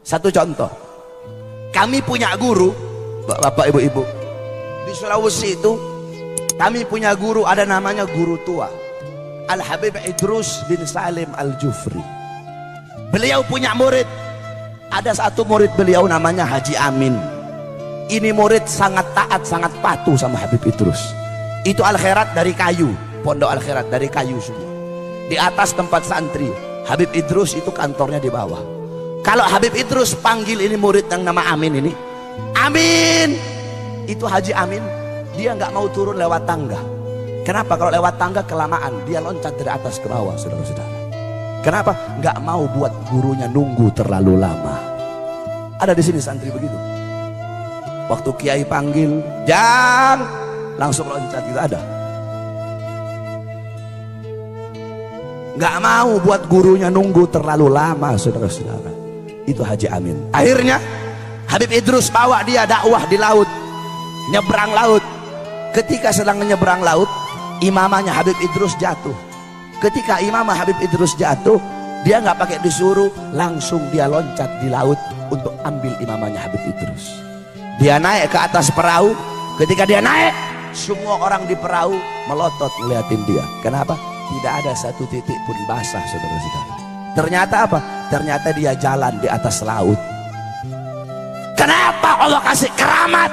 Satu contoh, kami punya guru, bapak ibu-ibu, di Sulawesi itu kami punya guru, ada namanya guru tua, Al-Habib Idrus bin Salim Al-Jufri. Beliau punya murid, ada satu murid beliau namanya Haji Amin. Ini murid sangat taat, sangat patuh sama Habib Idrus. Itu Al-Khairat dari kayu, pondok Al-Khairat dari kayu semua. Di atas tempat santri, Habib Idrus itu kantornya di bawah. Kalau Habib Idrus panggil ini murid yang nama Amin ini, Amin, itu Haji Amin, dia nggak mau turun lewat tangga. Kenapa? Kalau lewat tangga kelamaan, dia loncat dari atas ke bawah, saudara-saudara. Kenapa? Nggak mau buat gurunya nunggu terlalu lama. Ada di sini santri begitu. Waktu kiai panggil, Jang, langsung loncat gitu, ada. Nggak mau buat gurunya nunggu terlalu lama, saudara-saudara. Itu Haji Amin. Akhirnya Habib Idrus bawa dia dakwah di laut, nyebrang laut. Ketika sedang menyeberang laut, imamahnya Habib Idrus jatuh. Ketika imamah Habib Idrus jatuh, dia nggak pakai disuruh, langsung dia loncat di laut untuk ambil imamahnya Habib Idrus. Dia naik ke atas perahu. Ketika dia naik, semua orang di perahu melotot ngeliatin dia. Kenapa? Tidak ada satu titik pun basah, saudara-saudara. Ternyata apa? Ternyata dia jalan di atas laut. Kenapa Allah kasih keramat?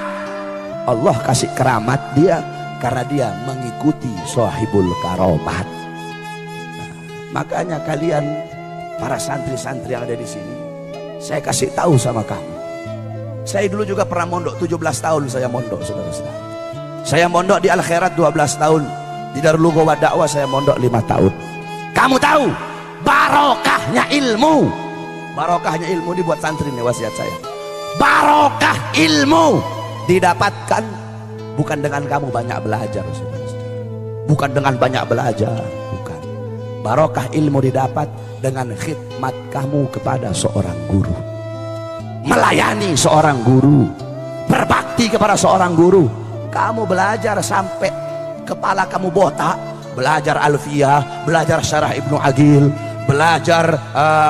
Allah kasih keramat dia karena dia mengikuti sahibul karomat. Makanya kalian para santri-santri yang ada di sini, saya kasih tahu sama kamu. Saya dulu juga pernah mondok 17 tahun saya mondok, saudara-saudara. Saya mondok di Al-Khairat 12 tahun. Di Darul Ghawa Dakwah saya mondok 5 tahun. Kamu tahu barokahnya ilmu. Barokahnya ilmu dibuat santri nih wasiat saya. Barokah ilmu didapatkan bukan dengan kamu banyak belajar, saudara-saudara. Bukan dengan banyak belajar, bukan. Barokah ilmu didapat dengan khidmat kamu kepada seorang guru. Melayani seorang guru, berbakti kepada seorang guru. Kamu belajar sampai kepala kamu botak, belajar Alfiyah, belajar Syarah Ibnu Agil, belajar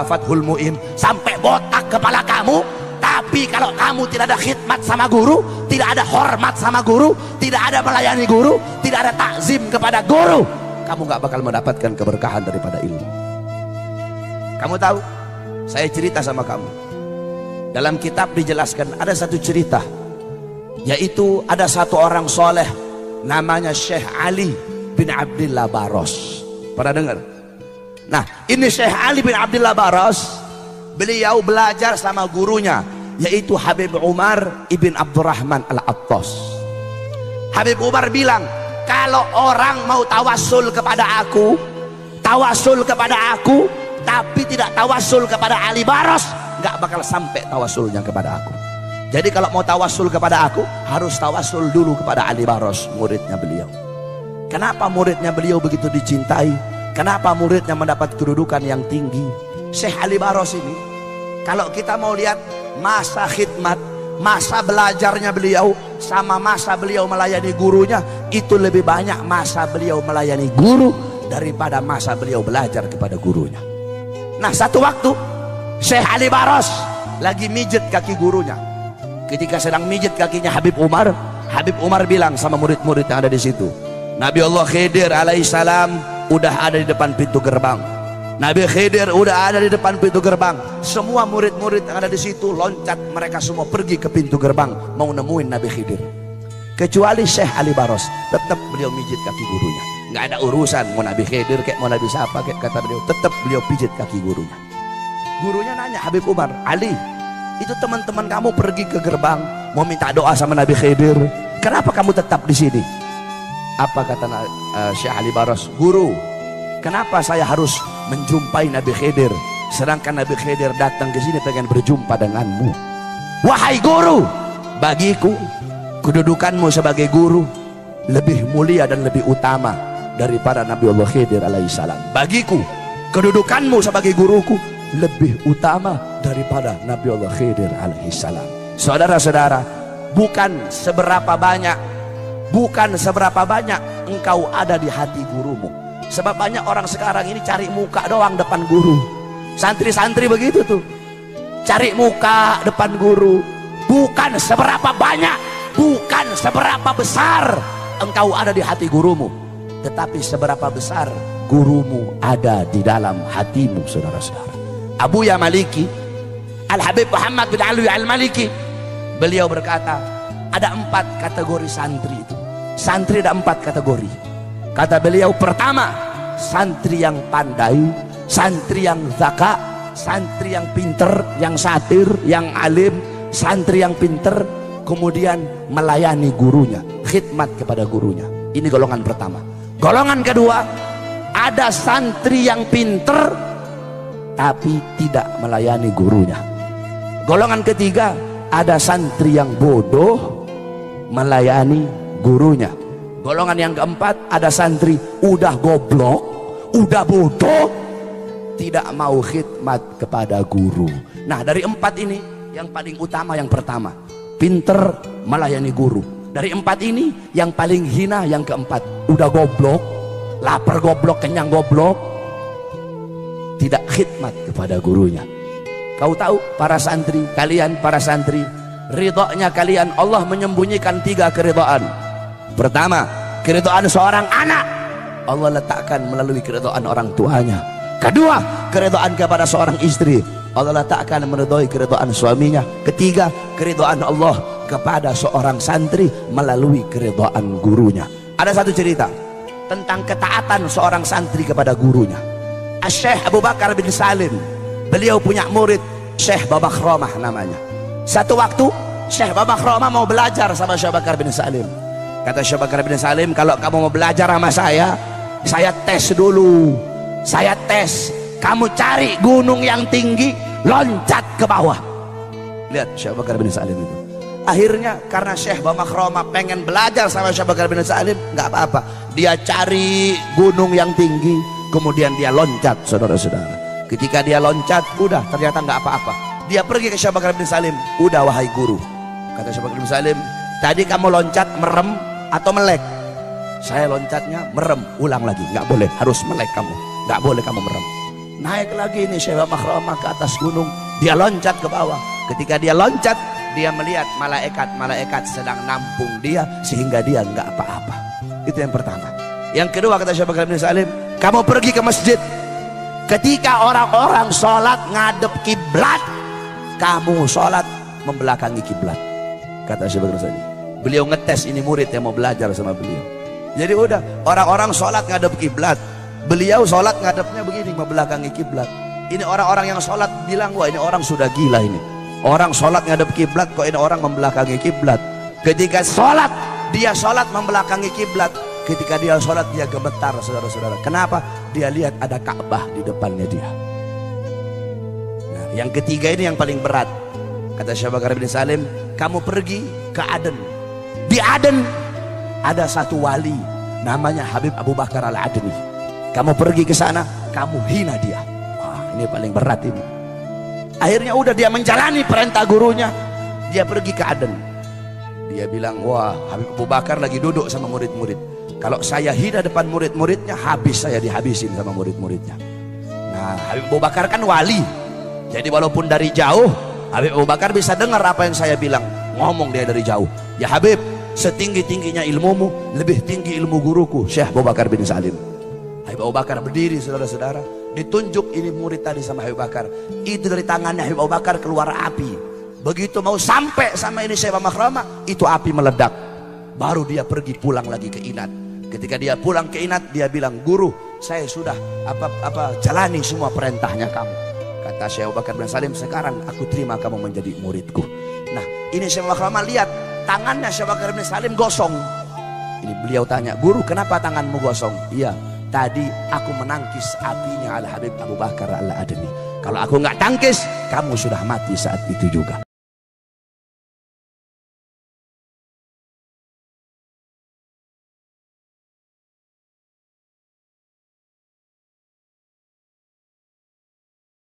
Fathul Mu'in, sampai botak kepala kamu. Tapi kalau kamu tidak ada khidmat sama guru, tidak ada hormat sama guru, tidak ada melayani guru, tidak ada takzim kepada guru, kamu nggak bakal mendapatkan keberkahan daripada ilmu. Kamu tahu, saya cerita sama kamu, dalam kitab dijelaskan ada satu cerita, yaitu ada satu orang soleh namanya Syekh Ali bin Abdillah Baros. Pernah dengar? Nah, ini Syekh Ali bin Abdillah Baros, beliau belajar sama gurunya, yaitu Habib Umar ibn Abdurrahman Al-Attas. Habib Umar bilang, kalau orang mau tawasul kepada aku, tapi tidak tawasul kepada Ali Baros, nggak bakal sampai tawasulnya kepada aku. Jadi kalau mau tawasul kepada aku, harus tawasul dulu kepada Ali Baros, muridnya beliau. Kenapa muridnya beliau begitu dicintai? Kenapa muridnya mendapat kedudukan yang tinggi? Syekh Ali Baros ini, kalau kita mau lihat masa khidmat, masa belajarnya beliau sama masa beliau melayani gurunya, itu lebih banyak masa beliau melayani guru daripada masa beliau belajar kepada gurunya. Nah, satu waktu Syekh Ali Baros lagi mijet kaki gurunya. Ketika sedang mijet kakinya Habib Umar bilang sama murid-murid yang ada di situ, Nabi Allah Khidir alaihissalam udah ada di depan pintu gerbang. Nabi Khidir udah ada di depan pintu gerbang. Semua murid-murid yang ada di situ loncat, mereka semua pergi ke pintu gerbang mau nemuin Nabi Khidir. Kecuali Syekh Ali Baros, tetap beliau mijit kaki gurunya. Nggak ada urusan mau Nabi Khidir kayak mau Nabi siapa kayak, kata beliau, tetap beliau pijit kaki gurunya. Gurunya nanya Habib Umar, Ali, itu teman-teman kamu pergi ke gerbang mau minta doa sama Nabi Khidir, kenapa kamu tetap di sini? Apa kata Syekh Ali Baros? Guru, kenapa saya harus menjumpai Nabi Khidir sedangkan Nabi Khidir datang ke sini pengen berjumpa denganmu? Wahai guru, bagiku kedudukanmu sebagai guru lebih mulia dan lebih utama daripada Nabi Allah Khidir alaihissalam. Bagiku kedudukanmu sebagai guruku lebih utama daripada Nabi Allah Khidir alaihissalam. Saudara-saudara, bukan seberapa banyak engkau ada di hati gurumu. Sebab banyak orang sekarang ini cari muka doang depan guru. Santri-santri begitu tuh. cari muka depan guru. Bukan seberapa banyak, bukan seberapa besar engkau ada di hati gurumu, tetapi seberapa besar gurumu ada di dalam hatimu, saudara-saudara. Abuya Maliki, Al-Habib Muhammad bin Alwi Al-Maliki, beliau berkata, ada 4 kategori santri itu. Santri ada 4 kategori. Kata beliau, pertama, santri yang pandai, santri yang zaka, santri yang pinter, yang satir, yang alim, santri yang pinter, kemudian melayani gurunya, khidmat kepada gurunya. Ini golongan pertama. Golongan kedua, ada santri yang pinter tapi tidak melayani gurunya. Golongan ketiga, ada santri yang bodoh melayani gurunya. Golongan yang keempat, ada santri udah goblok, udah bodoh, tidak mau khidmat kepada guru. Nah, dari 4 ini yang paling utama yang pertama, pinter melayani guru. Dari 4 ini yang paling hina yang keempat, udah goblok, lapar goblok, kenyang goblok, tidak khidmat kepada gurunya. Kau tahu para santri, kalian para santri, ridhonya kalian, Allah menyembunyikan 3 keridhaan. Pertama, keridhaan seorang anak, Allah letakkan melalui keridhaan orang tuanya. Kedua, keridhaan kepada seorang istri, Allah letakkan meridhoi keridhaan suaminya. Ketiga, keridhaan Allah kepada seorang santri melalui keridhaan gurunya. Ada satu cerita tentang ketaatan seorang santri kepada gurunya. Syekh Abu Bakar bin Salim, beliau punya murid Syekh Babakhromah namanya. Satu waktu Syekh Babakhromah mau belajar sama Syekh Bakar bin Salim. Kata Syekh Bakar bin Salim, kalau kamu mau belajar sama saya tes dulu. Saya tes, kamu cari gunung yang tinggi, loncat ke bawah. Lihat Syekh Bakar bin Salim itu. Akhirnya karena Syekh Babakhromah pengen belajar sama Syekh Bakar bin Salim, nggak apa-apa, dia cari gunung yang tinggi, kemudian dia loncat, saudara-saudara. Ketika dia loncat, udah ternyata nggak apa-apa. Dia pergi ke Syekh Bakar bin Salim, udah wahai guru, kata Syekh Bakar bin Salim, tadi kamu loncat merem atau melek? Saya loncatnya merem. Ulang lagi, nggak boleh, harus melek kamu, nggak boleh kamu merem. Naik lagi nih Syekh Babakhromah ke atas gunung, dia loncat ke bawah. Ketika dia loncat, dia melihat malaikat sedang nampung dia sehingga dia nggak apa-apa. Itu yang pertama. Yang kedua, kata Syekh Bakar bin Salim, kamu pergi ke masjid, ketika orang-orang sholat ngadep kiblat, kamu sholat membelakangi kiblat. Kata Syekh Bakar bin Salim, beliau ngetes ini murid yang mau belajar sama beliau. Jadi udah, orang-orang sholat ngadep kiblat, beliau sholat ngadepnya begini, membelakangi kiblat. Ini orang-orang yang sholat bilang, wah ini orang sudah gila ini. Orang sholat ngadep kiblat, kok ini orang membelakangi kiblat. Ketika sholat, dia sholat membelakangi kiblat. Ketika dia sholat, dia gemetar, saudara-saudara. Kenapa? Dia lihat ada Ka'bah di depannya dia. Nah, yang ketiga ini yang paling berat. Kata Syekh Bakar bin Salim, kamu pergi ke Aden. Di Aden ada satu wali, namanya Habib Abu Bakar Al-Adni. Kamu pergi ke sana, kamu hina dia. Wah, ini paling berat ini. Akhirnya udah dia menjalani perintah gurunya, dia pergi ke Aden. Dia bilang, wah Habib Abu Bakar lagi duduk sama murid-murid, kalau saya hina depan murid-muridnya, habis saya dihabisin sama murid-muridnya. Nah, Habib Abu Bakar kan wali, jadi walaupun dari jauh Habib Abu Bakar bisa dengar apa yang saya bilang. Ngomong dia dari jauh, ya Habib, setinggi-tingginya ilmumu, lebih tinggi ilmu guruku Syekh Abu Bakar bin Salim. Habib Abu Bakar berdiri, saudara-saudara. Ditunjuk ini murid tadi sama Habib Bakar. Itu dari tangannya Habib Abu Bakar keluar api. Begitu mau sampai sama ini Syekh Babakhromah, itu api meledak. Baru dia pergi pulang lagi ke Inat. Ketika dia pulang ke Inat, dia bilang, guru, saya sudah jalani semua perintahnya kamu. Kata Syekh Abu Bakar bin Salim, sekarang aku terima kamu menjadi muridku. Nah, ini Syekh Babakhromah lihat tangannya Syekh Bakar bin Salim gosong. Ini beliau tanya, guru, kenapa tanganmu gosong? Iya, tadi aku menangkis apinya Al-Habib Abu Bakar Al-Adni. Kalau aku nggak tangkis, kamu sudah mati saat itu juga.